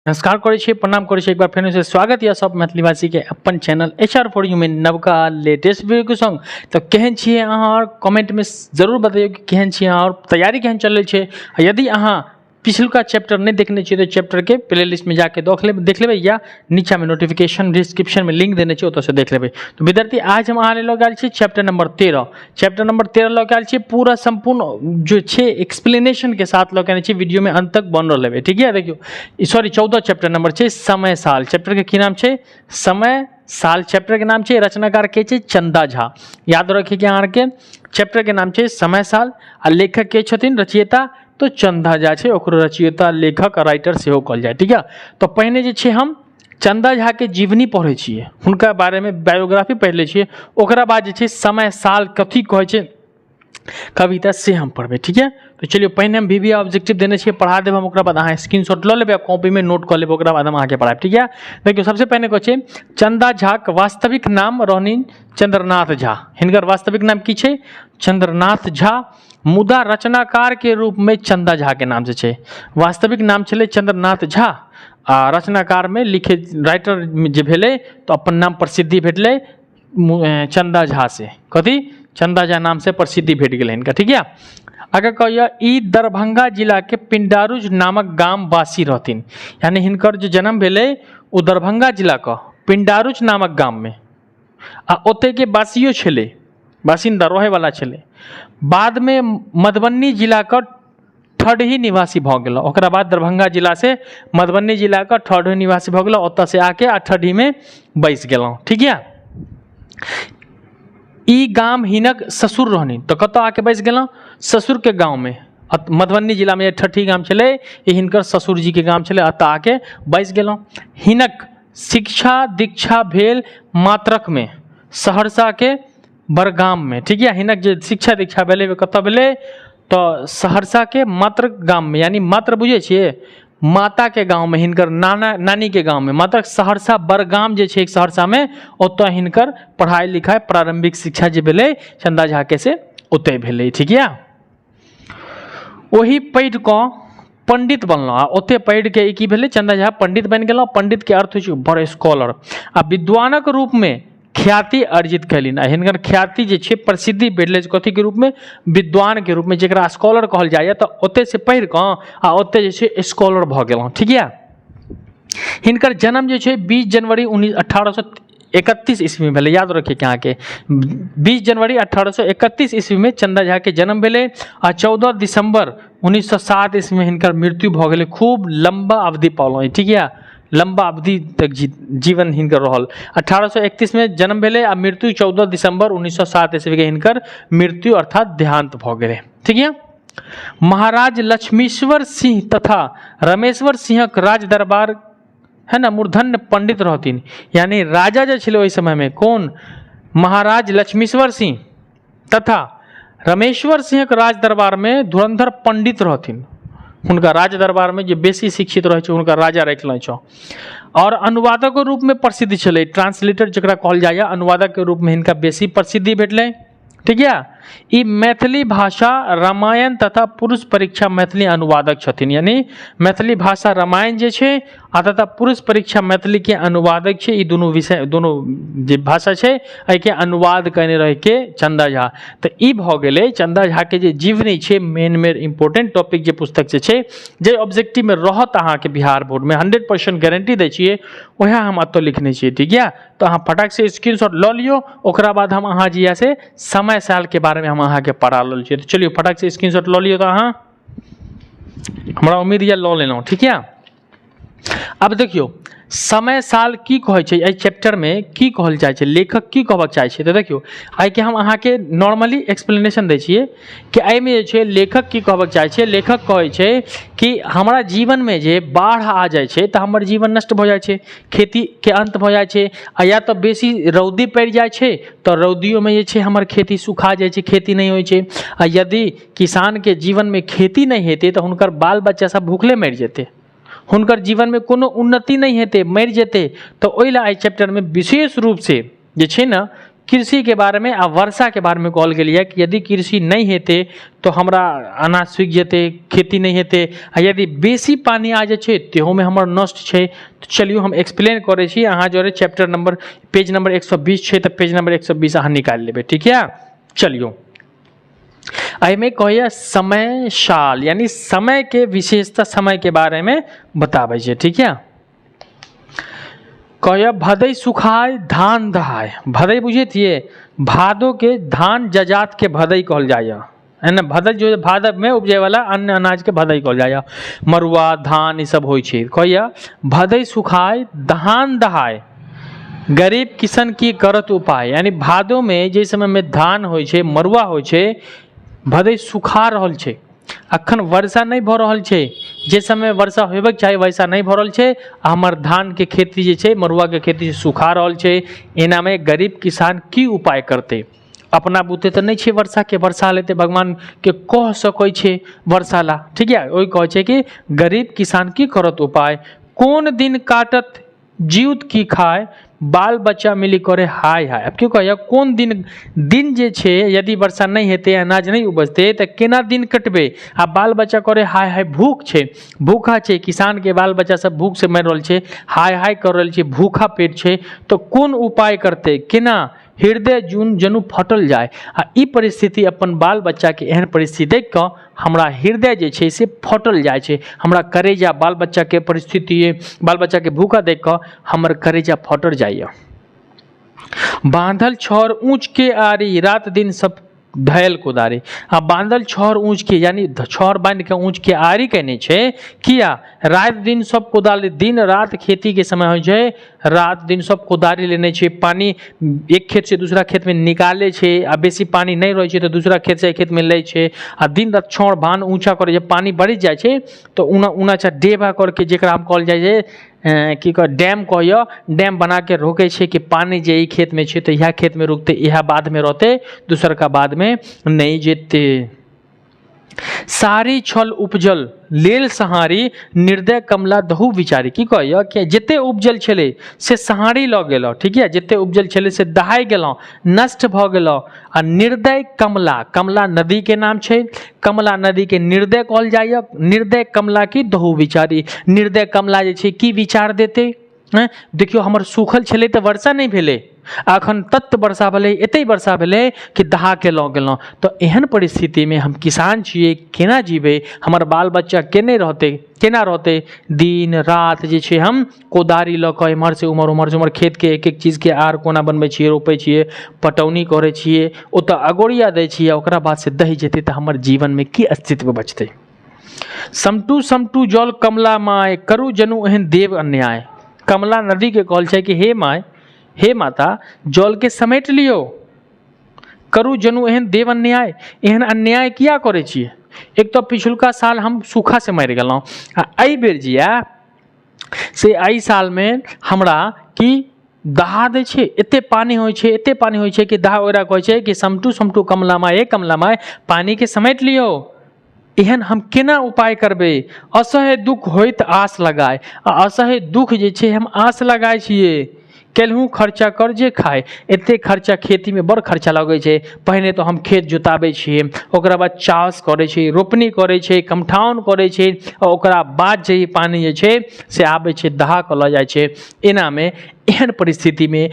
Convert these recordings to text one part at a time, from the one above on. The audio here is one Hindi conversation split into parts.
नमस्कार करै छी, प्रणाम करै छी, एक बार फेर से स्वागत यऽ सब मैथिली भाषी के अपन चैनल HR4U में नवका लेटेस्ट वीडियो के संग। तो केहन छियै अहाँ और कमेंट में जरूर बताइयो कि केहन छियै अहाँ और तैयारी केहन चल रही छै। यदि अहाँ पिछलका चैप्टर नहीं देखने छियै तो चैप्टर के प्लेलिस्ट में जाके देख लेबै या नीचा में नोटिफिकेशन डिस्क्रिप्शन में लिंक देने छै, ओतऽ से देख लेबै। तो विद्यार्थी आज हम अहाँ लऽ गेल छी चैप्टर नंबर 13। चैप्टर नंबर 13 लऽ गेल छी पूरा संपूर्ण जो छै एक्सप्लेनेशन के साथ लऽ के छी, वीडियो में अंत तक बन रहल है। ठीक है, देखियो सॉरी 14 चैप्टर नंबर छै समय साल। चैप्टर के की नाम छै? समय साल। चैप्टर के नाम छै, रचनाकार के छै चंदा झा। याद रखिए कि अहाँ के चैप्टर के नाम छै समय साल आ लेखक के छथिन रचयिता तो चंदा झा छै, ओकरो रचयिता लेखक राइटर सेहो कहल जाय। ठीक है, तो पहिने जे छै हम चंदा झा के जीवनी पढ़े छियै, हुनका बारे में बायोग्राफी पढ़ ले छियै, ओकरा बाद जे छै समय साल कथी कहै छै कविता से हम पढ़बे। ठीक है, तो चलिए पहिने हम VBA ऑब्जेक्टिव देने छियै, पढ़ा देब हम, ओकरा बाद अहाँ स्क्रीनशॉट लऽ लेबै, कॉपी में नोट कऽ लेबै, ओकरा बाद हम अहाँके पढ़ाएब। ठीक है, देखियो सबसे पहिने कहै छै चंदा झा के वास्तविक नाम रहनी चंद्रनाथ झा। हिनकर वास्तविक नाम की छै? चंद्रनाथ झा, मुदा रचनाकार के रूप में चंदा झा के नाम से छै। वास्तविक नाम छलै चंद्रनाथ झा आ रचनाकार में लिखे राइटर जे भेलै तो अपन नाम प्रसिद्धि भेटलै चंदा झा से। कथी? चंदा झा नाम से प्रसिद्धि भेट गेलै इनका। ठीक है, आगे कहिए ई दरभंगा जिला के पिंडारुज नामक गांव वासी रहथिन। यानी हिनकर जो जन्म भेलै वो दरभंगा जिला का पिंडारुज नामक गांव में आ ओते के वासियो छलै, बासिंदा रहे वाला छलै। बाद में मधुबनी जिला का ठडही निवासी भऽ गेल। ओकरा बाद दरभंगा जिला से मधुबनी जिला का ठडही निवासी भऽ गेल, ओतऽ से आके आ ठडही में बैस गेलहुँ। ठीक है, ई गांव हिनक ससुर रहनी तो कतऽ आके बैस गेलहुँ? ससुर के गांव में। मधुबनी जिला में ठठी गांव छलै, ये हिनकर ससुर जी के गांव छलै, अतऽ आके बैस गेलहुँ। हिनक शिक्षा दीक्षा भेल मात्रक में, सहरसा के बड़गाम में। ठीक है, हिनक जे शिक्षा दीक्षा भेलै कतऽ भेलै? तो सहरसा के मात्र गांव में, यानी मात्र बुझे छियै माता के गांव में, हिनकर नानी के गांव में। मात्र सहरसा बड़गाम जे छै एक सहरसा में, ओतऽ हिनकर पढ़ाई लिखाई प्रारंभिक शिक्षा जे भेलै चंदा झा के से ओतऽ भेलै। ठीक है, वही पढ़ि कऽ पंडित बनलहुँ आ ओतऽ पढ़ि के की भेलै? चंदा झा पंडित बनि गेलहुँ। पंडित के अर्थ होइ छै बड़ स्कॉलर आ विद्वानक रूप में ख्याति अर्जित कैलिन। आ हिनकर ख्याति जे छै प्रसिद्धि भेटलै कथी के रूप में? विद्वान के रूप में, जेकरा स्कॉलर कहल जाइए। तो ओतऽ से पढ़ि कऽ आ ओतऽ जे छै स्कॉलर भऽ गेलहुँ। ठीक है, हिनकर जन्म जे छै 20 जनवरी 1831 ईस्वी में भेलै। याद रखिए कि अहाँके 20 जनवरी 1831 ईस्वी में चंदा झा के जन्म भेलै आ 14 दिसंबर 1907 ईस्वी में हिनकर मृत्यु भऽ गेलै। खूब लंबा अवधि पौलहुँ। ठीक है, लंबा अवधि तक जीवन हिनकर रहल। 1831 में जन्म भेलै आ मृत्यु 14 दिसंबर 1907 ईस्वी के हिनकर मृत्यु अर्थात देहांत भऽ गेलै। ठीक है, महाराज लक्ष्मीश्वर सिंह तथा रमेश्वर सिंहक राज दरबार है ना मूर्धन्य पंडित रहथिन। यानी राजा जो छलै ओहि समय में कौन? महाराज लक्ष्मीश्वर सिंह तथा रमेश्वर सिंहक राज दरबार में धुरंधर पंडित रहथिन। हुनका राज दरबार में जे बेसी शिक्षित रहे छै हुनका राजा रखले छौ। और अनुवादक के रूप में प्रसिद्ध छलै, ट्रांसलेटर जकरा कहल जाइए, अनुवादक के रूप में हिनका बेसी प्रसिद्धि भेटलै। ठीक है, ई मैथिली भाषा रामायण तथा पुरुष परीक्षा मैथिली अनुवादक छथिन। यानी मैथिली भाषा रामायण जे छै आ तथा पुरुष परीक्षा मैथिली के अनुवादक छै। ई दोनों विषय, दोनों जे भाषा छै एहि के अनुवाद करने रहे के चंदा झा। तो ई भऽ गेलै चंदा झा के जे जीवनी छै मेन इंपोर्टेंट टॉपिक जे पुस्तक से छै, जे ऑब्जेक्टिव में रहत अहाँ के बिहार बोर्ड में 100% गारंटी दै छियै, वह हम अतऽ लिखने छियै। ठीक है, तो अहाँ फटाक से स्क्रीनशॉट लऽ लियो, ओकरा बाद हम अहाँ जे से समय साल के बारे में हम अहाँ के पढ़ा रहल छियै। तो चलिए फटाक से स्क्रीनशॉट लऽ लियो। तो अहाँ, हमरा उम्मीद यऽ लऽ लेलहुँ। ठीक है, अब देखियो समय साल की कहै छै, एहि चैप्टर में की कहल जाइ छै, लेखक की कहब चाहै छै। तो देखियो आइ के हम अहाँ के नॉर्मली एक्सप्लेनेशन दै छियै कि एहि में जे छै लेखक की कहब चाहै छै। लेखक कहै छै कि हमरा जीवन में जे बाढ़ आ जाइ छै तऽ हमर जीवन नष्ट भऽ जाइ छै, खेती के अंत भऽ जाइ छै, आ या तऽ बेसी रौदी पड़ि जाइ छै तऽ रौदियो में जे छै हमर खेती सुखा जाइ छै, खेती नहीं होइ छै। आ यदि किसान के जीवन में खेती नहीं हेतै तऽ हुनकर बाल बच्चा सब भूखले मरि जेतै, हुनकर जीवन में कोनो उन्नति नहीं हेतै, मरि जेतै। तो ओहि ला एहि चैप्टर में विशेष रूप से जे छै ना कृषि के बारे में आ वर्षा के बारे में कहल गेल है कि यदि कृषि नहीं हेते तो हमरा अनाज सूख जेते, खेती नहीं हेते, आ यदि बेसी पानी आ जाए छै तेहो में हमर नष्ट छै। तो चलियो हम एक्सप्लेन करे छी, अहाँ जो चैप्टर नंबर पेज नंबर 120 छै, तो पेज नंबर 120 अहाँ निकाल लेबे, ठीक है। चलियो में कहिए समय साल यानी समय के विशेषता, समय के बारे में बताबै छै, ठीक है। कहिए भदई सुखाय धान दहाय, भदई बुझिए भादो के धान जजात के भदई कहल जाय है ना। भदई जो भादव में उपजे वाला अन्य अनाज के भदई कहल जाय, मरुआ धान ये सब होइ छै। कहिए भदई सुखाय धान दहाय, गरीब किसान की करत उपाय, यानी भादो में जे समय में धान होइ छै, मरुआ होइ छै, भदई सुखा रहल छै, अखन वर्षा नहीं भ रहल छै, जे समय वर्षा होबक चाही वैसा नहीं भ रहल छै, हमर धान के खेती जे छै, मरुआ के खेती सुखा रहल छै। एना में गरीब किसान की उपाय करते, अपना बुते तो नहीं छै वर्षा के, वर्षा लेते भगवान के कह सकै छै वर्षा ला, ठीक है। वही कहे छै कि गरीब किसान की करत उपाय, कौन दिन काटत जीवत की खाए, बाल बच्चा मिली करे हाय हाय। अब क्यों कहिए कौन दिन जे छे, यदि वर्षा नहीं हेते, अनाज नहीं उपजते तो केना दिन कटबे, आ बाल बच्चा करे हाय हाय। भूख छे, भूखा छे, किसान के बाल बच्चा सब भूख से मर रहल छे, हाय हाय कर रहल छे, भूखा पेट छे, तो कौन उपाय करते, केना हृदय जनु फटल जाए। आ ई परिस्थिति अपन बाल बच्चा के एहन परिस्थिति देख कऽ हमरा हृदय जे छै से फटल जाए छै, हमरा करेजा बाल बच्चा के परिस्थिति, बाल बच्चा के भूखा देख कऽ हमर करेजा फटल जाइए। बांधल छौर ऊंच के आरी, रात दिन सब धयल कोदारी। आ बांधल छौर ऊंच के यानी छौर बांध के ऊंच के आरी कहने छे, किया रात दिन सब कोदारी, दिन रात खेती के समय हो जाए, रात दिन सब कोदारी लेने छे, पानी एक खेत से दूसरा खेत में निकाले छे, आ बेसी पानी नहीं रहे छे तो दूसरा खेत से एक खेत में ले छे, आ दिन रात छौर बांध ऊंचा करे, जब पानी बढ़ जाए छे तो ऊंचा डेबा करके जेकरा हम कहल जाए छे की कह डैम कहियो, डैम बना के रोके छे कि पानी जे ई खेत में छे तो यह खेत में रुकते, यह बाद में रहते, दूसर का बाद में नहीं जेते। सारी छल उपजल लेल सहारी, निर्दय कमला दहु विचारी। की कहियो कि जते उपजल छले से सहारी ल गेलो, ठीक है, जते उपजल छले से दहाई गेलो, नष्ट भ गेलो। आ निर्दय कमला, कमला नदी के नाम छे, कमला नदी के निर्दय कहल जाय, निर्दय कमला की दहु विचारी। निर्दय कमला जे छे की विचार देते, देखियो हमर सूखल छले तो वर्षा नहीं भेले, अखन तत्त वर्षा भेले, एते वर्षा भेले कि दहा के लऽ गेलहुँ। तो एहन परिस्थिति में हम किसान छिए, केना जीवे, हमर बाल बच्चा केने रहते, केना रहते। दिन रात जे छे हम कोदारी लऽ कऽ एम्हर से उम्हर खेत के एक एक चीज के आर कोना बनबै छिए, रोपै छिए, पटौनी करै छिए, ओतऽ अगोरिया दै छिए, ओकरा बाद से दहि जेतै तऽ हमर जीवन में की अस्तित्व बचतै। समटू समटू जल कमला माय, करू जनु एहन देव अन्याय। कमला नदी के कहल छै कि हे माय, हे माता, जल के समेट लियो, करू जनु एहन देव अन्याय। एहन अन्याय किया करे छिए, एक तो पिछुलका साल हम सूखा से मर गेलौं, आ एहि बेर जिया से एहि साल में हमरा की दहा दै छै, एते पानी होइ छै, एते पानी होइ छै कि दहा। ओकरा कहै छै कि समटू समटू कमला माय, हे कमला माय, पानी के समेट लियो। एहन हम केना उपाय करबे, असह्य दुख होइत आस लगाए। असह्य दुख जे छे हम आस लगाए छिए, केलहूँ खर्चा कर्जे खाए। एते खर्चा खेती में बड़ खर्चा लगे छे। पहले तो हम खेत जोताबे छिए, ओकरा बाद चाष करे छे, रोपनी करे छे, कमठाउन करे छे, और ओकरा बाद जे पानी जे छे से आबे छे, दहा के ल जाए छे। एना में एहन परिस्थिति में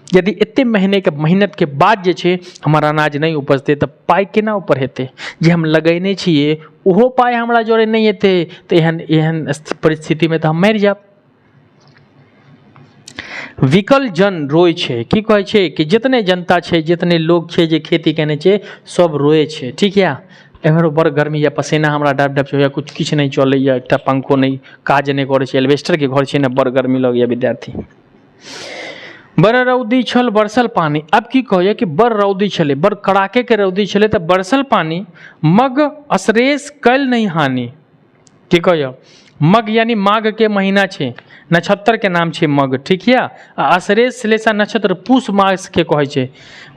यदि एते महीने के मेहनत के बाद जे छे हमारा अनाज नहीं उपजते तो पाई केना ऊपर हेते, जे हम लगैने छिए ओहो पाई हमरा जोरे नहीं हेते, तो एहन परिस्थिति में तो हम मर जाब। विकल जन रोय छे, की कहे छे कि जितने जनता छे, जितने लोग छे जे खेती केने छे सब रोए छे, ठीक है। एम्हरो बड़ गर्मी या पसीना हमरा डब डब छे, कुछ किछ नहीं चले, एकटा पंखो नहीं काज नहीं करे छे, एल्वेस्टर के घर छे ने, बड़ गर्मी लगे विद्यार्थी। बड़ रौदी छल बरसल पानी। अब की कहिए कि बड़ रौदी छले, बड़ कड़ाके के रौदी छले, तो बरसल पानी मग अश्रेष कल नहीं हानि। की कहिए मग यानी माघ के महीना छे, नक्षत्र के नाम छे मग, ठीक है। अश्रेष श्लेषा नक्षत्र पूष मास के कहे छे।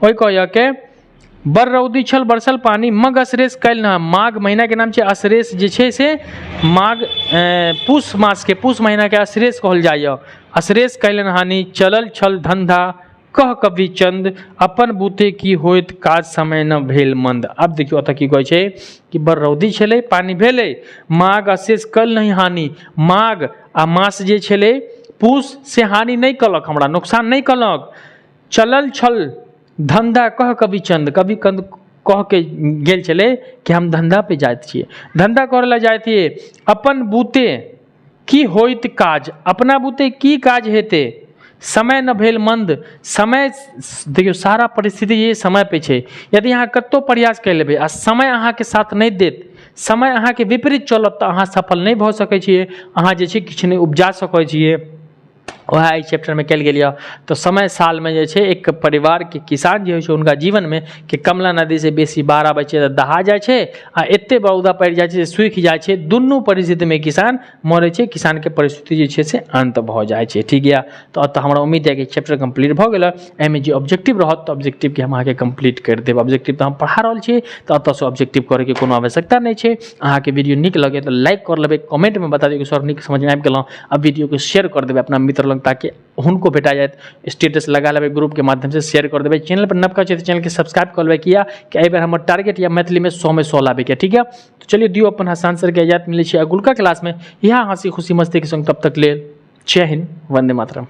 वही कहिए के बड़ रौदी छल बरसल पानी, मग अश्रेष कल ना। माघ महीना के नाम छे अश्रेष, जे छे से माघ पूष मास के, पूष महीना के अश्रेष कहल जाय। अश्रेष कैलन हानि, चलल छल धंधा कह कवि चंद अपन बूते की होइत काज समय न भेल मंद। अब देखियो अतः की कहै छै कि बड़ रौदी छलै, पानी भेलै, माघ अशेष कल नहीं हानि। माघ आ मास जे छलै पूस से हानि नहीं कलक, हमरा नुकसान नहीं कलक। चलल छल धंधा कह कवि चंद, कवि कंद कह के गेल छलै कि हम धंधा पे जाइत छियै, धंधा करे ला जाइत छियै। अपन बूते की होइत काज, अपना बूते की काज हेते, समय न भेल मंद। समय देखियो सारा परिस्थिति ये समय पे छै, यदि अहाँ कतो प्रयास कर लेबै आ समय अहाँ के साथ नहीं देत, समय अहाँ के विपरीत चलत तऽ अहाँ सफल नहीं भऽ सकै छियै, अहाँ जे छै किछु नहीं उपजा सकै छियै। वह एहि चैप्टर में कल गेल। तो समय साल में जे छै एक परिवार के किसान जे होइ छै उनका जीवन में कि कमला नदी से बेसी बाढ़ आबै छै तऽ दहा जाइ छै आ एते रौदा पड़ि जाइ छै सूखि जाइ छै, दुनू परिस्थिति में किसान मरै छै, किसान के परिस्थिति जे छै से अंत भऽ जाइ छै। ठीक है, तो अतः हमरा उम्मीद है कि चैप्टर कंप्लीट भऽ गेल। एहिमे जे ऑब्जेक्टिव रहत तऽ ऑब्जेक्टिव के हम अहाँके कंप्लीट कर देब। ऑब्जेक्टिव तो हम पढ़ा रहल छी तऽ अतः से ऑब्जेक्टिव करे के कोनो आवश्यकता नहीं छै। अहाँके वीडियो नीक लगे तो लाइक कर लेबै, कमेंट में बता दियौ कि सर नीक समझ में आबि गेलौ, आ वीडियो को शेयर कर देबै अपना मित्र लग ताकि उनको भेटा जाए, स्टेटस लगा लेबै, ग्रुप के माध्यम से शेयर कर देबै। चैनल पर नवका छै तो चैनल के सब्सक्राइब कर लेबै किया कि एहि बेर हमर टारगेट या मैथिली में 100 में 100 लाबे के। ठीक है, तो चलिए दियो अपन हसान सर के इजाजत, मिले छी अगुलका क्लास में यहाँ हंसी खुशी मस्ती के संग। तब तक ले जय हिंद, वंदे मातरम।